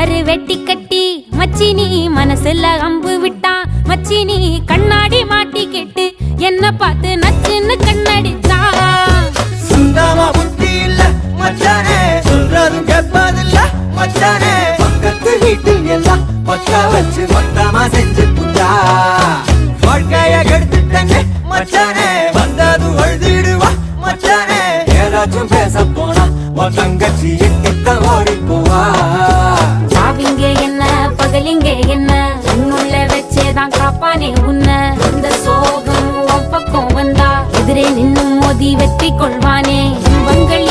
கரு வெட்டி கட்டி மச்சினி மனசுல அம்பு விட்டான். மச்சினி கண்ணாடி மாட்டி கேட்டு என்ன பார்த்து நச்சுன்னு கண்ணடிச்சான். சுந்தமா புத்தி இல்ல மச்சானே, சொல்றதும் கேட்பதில்ல மச்சானே. பக்கத்து வீட்டில் எல்லாம் பக்கா வச்சு மொத்தமா செஞ்சு புட்டா. வாழ்க்கைய கெடுத்துட்டங்க மச்சானே, வந்தது அழுதிடுவா மச்சானே. ஏதாச்சும் பேச போனா உன் தங்கச்சி எட்டித்தான் ஓடி போவா. சாவிங்க என்ன பகலிங்க என்ன, உன்னுள்ள வச்சேதான் காப்பானே உன்ன. இந்த சோகம் பக்கம் வந்தா எதிரே நின்னு மோதி வெற்றி கொள்வானே. வங்கள்